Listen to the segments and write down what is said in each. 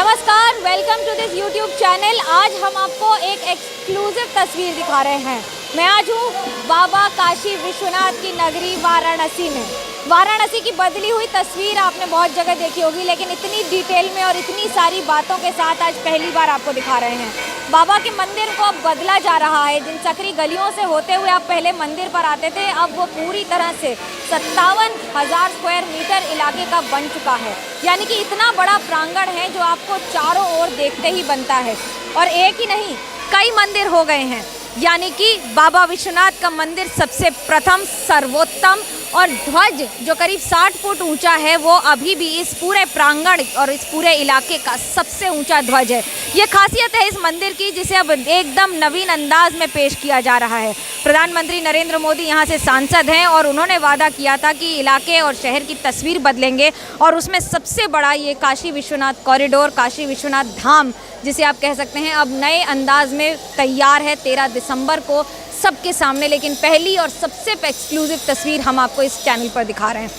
नमस्कार, welcome to this YouTube channel. आज हम आपको एक एक्सक्लूसिव तस्वीर दिखा रहे हैं। मैं आज हूँ बाबा काशी विश्वनाथ की नगरी वाराणसी में। वाराणसी की बदली हुई तस्वीर आपने बहुत जगह देखी होगी, लेकिन इतनी डिटेल में और इतनी सारी बातों के साथ आज पहली बार आपको दिखा रहे हैं। बाबा के मंदिर को अब बदला जा रहा है। जिन सकरी गलियों से होते हुए आप पहले मंदिर पर आते थे, अब वो पूरी तरह से 57,000 स्क्वायर मीटर इलाके का बन चुका है। यानी कि इतना बड़ा प्रांगण है जो आपको चारों ओर देखते ही बनता है। और एक ही नहीं, कई मंदिर हो गए हैं। यानी कि बाबा विश्वनाथ का मंदिर सबसे प्रथम, सर्वोत्तम, और ध्वज जो करीब 60 फुट ऊंचा है, वो अभी भी इस पूरे प्रांगण और इस पूरे इलाके का सबसे ऊंचा ध्वज है। ये खासियत है इस मंदिर की, जिसे अब एकदम नवीन अंदाज में पेश किया जा रहा है। प्रधानमंत्री नरेंद्र मोदी यहाँ से सांसद हैं और उन्होंने वादा किया था कि इलाके और शहर की तस्वीर बदलेंगे, और उसमें सबसे बड़ा ये काशी विश्वनाथ कॉरिडोर, काशी विश्वनाथ धाम जिसे आप कह सकते हैं, अब नए अंदाज में तैयार है 13 दिसंबर को सबके सामने। लेकिन पहली और सबसे एक्सक्लूसिव तस्वीर हम आपको इस चैनल पर दिखा रहे हैं।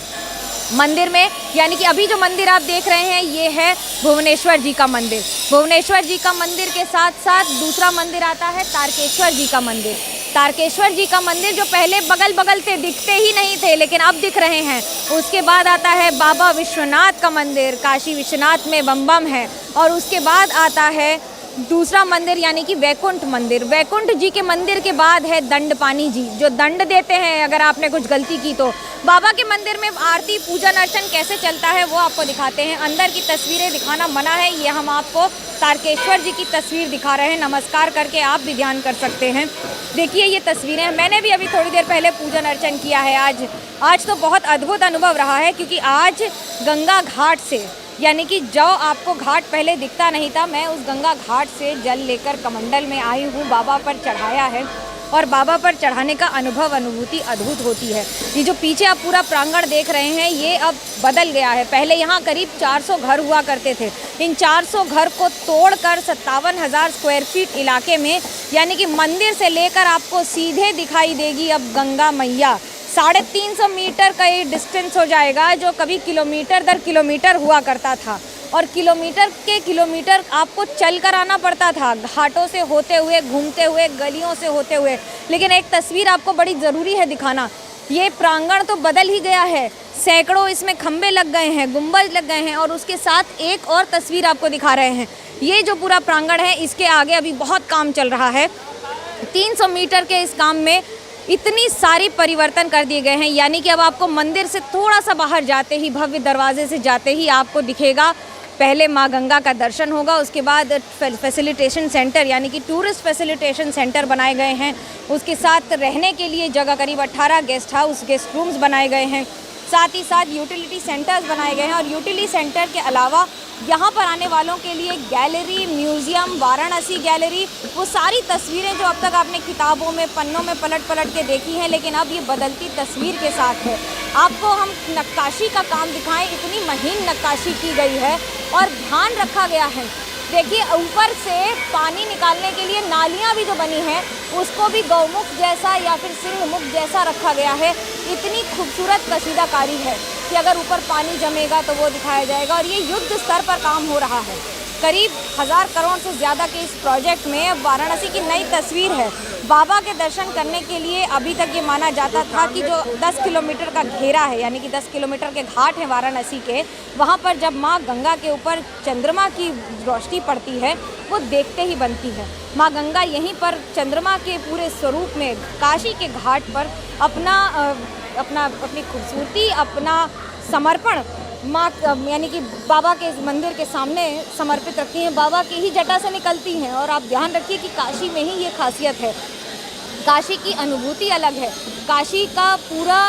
मंदिर में, यानी कि अभी जो मंदिर आप देख रहे हैं, ये है भुवनेश्वर जी का मंदिर। भुवनेश्वर जी का मंदिर के साथ साथ दूसरा मंदिर आता है तारकेश्वर जी का मंदिर। तारकेश्वर जी का मंदिर जो पहले बगल बगल से दिखते ही नहीं थे, लेकिन अब दिख रहे हैं। उसके बाद आता है बाबा विश्वनाथ का मंदिर, काशी विश्वनाथ में बम बम है। और उसके बाद आता है दूसरा मंदिर, यानी कि वैकुंठ मंदिर। वैकुंठ जी के मंदिर के बाद है दंडपानी जी, जो दंड देते हैं अगर आपने कुछ गलती की तो। बाबा के मंदिर में आरती, पूजन अर्चन कैसे चलता है वो आपको दिखाते हैं। अंदर की तस्वीरें दिखाना मना है, ये हम आपको तारकेश्वर जी की तस्वीर दिखा रहे हैं। नमस्कार करके आप भी ध्यान कर सकते हैं। देखिए ये तस्वीरें, मैंने भी अभी थोड़ी देर पहले पूजन अर्चन किया है। आज तो बहुत अद्भुत अनुभव रहा है, क्योंकि आज गंगा घाट से, यानी कि जो आपको घाट पहले दिखता नहीं था, मैं उस गंगा घाट से जल लेकर कमंडल में आई हूँ, बाबा पर चढ़ाया है। और बाबा पर चढ़ाने का अनुभूति अद्भुत होती है। ये जो पीछे आप पूरा प्रांगण देख रहे हैं, ये अब बदल गया है। पहले यहाँ करीब 400 घर हुआ करते थे। इन 400 घर को तोड़कर 57,000 स्क्वायर फीट इलाके में, यानी कि मंदिर से लेकर आपको सीधे दिखाई देगी अब गंगा मैया। 350 मीटर का ये डिस्टेंस हो जाएगा, जो कभी किलोमीटर दर किलोमीटर हुआ करता था। और किलोमीटर के किलोमीटर आपको चल कर आना पड़ता था, घाटों से होते हुए, घूमते हुए, गलियों से होते हुए। लेकिन एक तस्वीर आपको बड़ी ज़रूरी है दिखाना। ये प्रांगण तो बदल ही गया है, सैकड़ों इसमें खंबे लग गए हैं, गुंबज लग गए हैं। और उसके साथ एक और तस्वीर आपको दिखा रहे हैं। ये जो पूरा प्रांगण है, इसके आगे अभी बहुत काम चल रहा है। 300 मीटर के इस काम में इतनी सारी परिवर्तन कर दिए गए हैं। यानी कि अब आपको मंदिर से थोड़ा सा बाहर जाते ही, भव्य दरवाजे से जाते ही आपको दिखेगा, पहले माँ गंगा का दर्शन होगा। उसके बाद फैसिलिटेशन सेंटर, यानी कि टूरिस्ट फैसिलिटेशन सेंटर बनाए गए हैं। उसके साथ रहने के लिए जगह, करीब 18 गेस्ट हाउस, गेस्ट रूम्स बनाए गए हैं। साथ ही साथ यूटिलिटी सेंटर्स बनाए गए हैं। और यूटिलिटी सेंटर के अलावा यहाँ पर आने वालों के लिए गैलरी, म्यूज़ियम, वाराणसी गैलरी, वो सारी तस्वीरें जो अब तक आपने किताबों में, पन्नों में पलट पलट के देखी हैं, लेकिन अब ये बदलती तस्वीर के साथ है। आपको हम नक्काशी का काम दिखाएं, इतनी महीन नक्काशी की गई है और ध्यान रखा गया है। देखिए ऊपर से पानी निकालने के लिए नालियाँ भी जो बनी हैं, उसको भी गौमुख जैसा या फिर सिंहमुख जैसा रखा गया है। इतनी खूबसूरत कशीदाकारी है कि अगर ऊपर पानी जमेगा तो वो दिखाया जाएगा। और ये युद्ध स्तर पर काम हो रहा है। करीब 1000 करोड़ से ज़्यादा के इस प्रोजेक्ट में अब वाराणसी की नई तस्वीर है। बाबा के दर्शन करने के लिए अभी तक ये माना जाता था कि जो 10 किलोमीटर का घेरा है, यानी कि 10 किलोमीटर के घाट हैं वाराणसी के, वहाँ पर जब माँ गंगा के ऊपर चंद्रमा की रोशनी पड़ती है, वो देखते ही बनती है। माँ गंगा यहीं पर चंद्रमा के पूरे स्वरूप में काशी के घाट पर अपनी खूबसूरती, अपना समर्पण माँ, यानी कि बाबा के इस मंदिर के सामने समर्पित रखती हैं। बाबा की ही जटा से निकलती हैं। और आप ध्यान रखिए कि काशी में ही ये खासियत है, काशी की अनुभूति अलग है। काशी का पूरा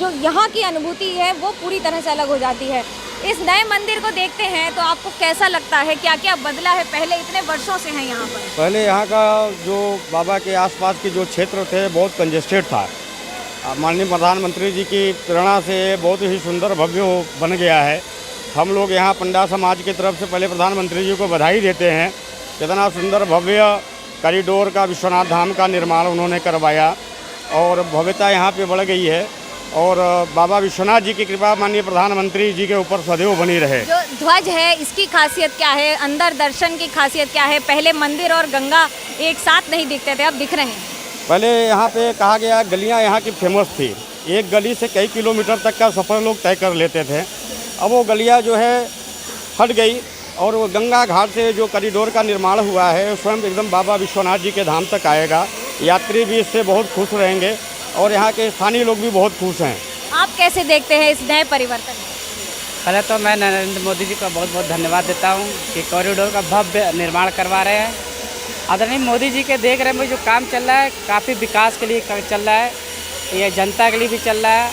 जो यहाँ की अनुभूति है, वो पूरी तरह से अलग हो जाती है। इस नए मंदिर को देखते हैं तो आपको कैसा लगता है, क्या क्या बदला है? पहले इतने वर्षों से हैं यहाँ पर। पहले यहाँ का जो बाबा के आसपास के जो क्षेत्र थे, बहुत कंजेस्टेड था। माननीय प्रधानमंत्री जी की प्रेरणा से बहुत ही सुंदर भव्य बन गया है। हम लोग यहाँ पंडा समाज की तरफ से पहले प्रधानमंत्री जी को बधाई देते हैं। कितना सुंदर भव्य कॉरिडोर का विश्वनाथ धाम का निर्माण उन्होंने करवाया, और भव्यता यहाँ पे बढ़ गई है। और बाबा विश्वनाथ जी की कृपा माननीय प्रधानमंत्री जी के ऊपर सदैव बनी रहे। जो ध्वज है इसकी खासियत क्या है, अंदर दर्शन की खासियत क्या है? पहले मंदिर और गंगा एक साथ नहीं दिखते थे, अब दिख रहे हैं। पहले यहाँ पे कहा गया गलियाँ यहाँ की फेमस थी, एक गली से कई किलोमीटर तक का सफ़र लोग तय कर लेते थे। अब वो गलियाँ जो है हट गई और वो गंगा घाट से जो कॉरिडोर का निर्माण हुआ है स्वयं एकदम बाबा विश्वनाथ जी के धाम तक आएगा। यात्री भी इससे बहुत खुश रहेंगे और यहाँ के स्थानीय लोग भी बहुत खुश हैं। आप कैसे देखते हैं इस नए परिवर्तन को? पहले तो मैं नरेंद्र मोदी जी का बहुत बहुत धन्यवाद देता हूँ कि कॉरिडोर का भव्य निर्माण करवा रहे हैं। आदरणीय मोदी जी के देख रहे हैं जो काम चल रहा है काफ़ी विकास के लिए चल रहा है, ये जनता के लिए भी चल रहा है।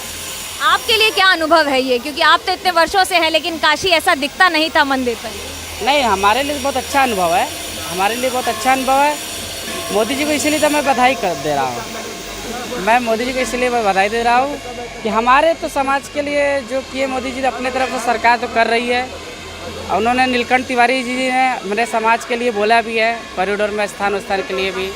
आपके लिए क्या अनुभव है ये, क्योंकि आप तो इतने वर्षों से हैं लेकिन काशी ऐसा दिखता नहीं था मंदिर पर। नहीं, हमारे लिए बहुत अच्छा अनुभव है, हमारे लिए बहुत अच्छा अनुभव है। मोदी जी को इसीलिए तो मैं बधाई दे रहा हूँ। मैं मोदी जी को इसलिए बधाई दे रहा हूँ कि हमारे तो समाज के लिए जो किए मोदी जी अपने तरफ से सरकार तो कर रही है। उन्होंने नीलकंठ तिवारी जी ने मेरे समाज के लिए बोला भी है, कॉरिडोर में स्थान के लिए भी।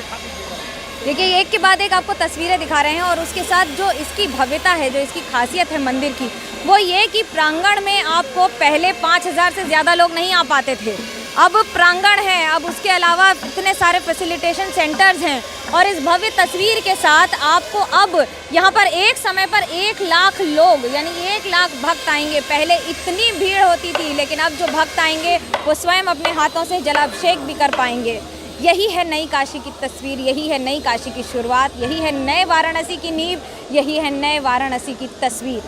देखिए एक के बाद एक आपको तस्वीरें दिखा रहे हैं और उसके साथ जो इसकी भव्यता है, जो इसकी खासियत है मंदिर की, वो ये कि प्रांगण में आपको पहले 5000 से ज़्यादा लोग नहीं आ पाते थे, अब प्रांगण है, अब उसके अलावा इतने सारे फैसिलिटेशन सेंटर्स हैं और इस भव्य तस्वीर के साथ आपको अब यहाँ पर एक समय पर 1 लाख लोग यानी 1 लाख भक्त आएंगे। पहले इतनी भीड़ होती थी लेकिन अब जो भक्त आएंगे वो स्वयं अपने हाथों से जलाभिषेक भी कर पाएंगे। यही है नई काशी की तस्वीर, यही है नई काशी की शुरुआत, यही है नए वाराणसी की नींव, यही है नए वाराणसी की तस्वीर।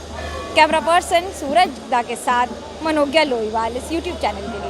कैमरा पर्सन सूरज दा के साथ मनोज्ञा लोईवाल इस यूट्यूब चैनल के लिए।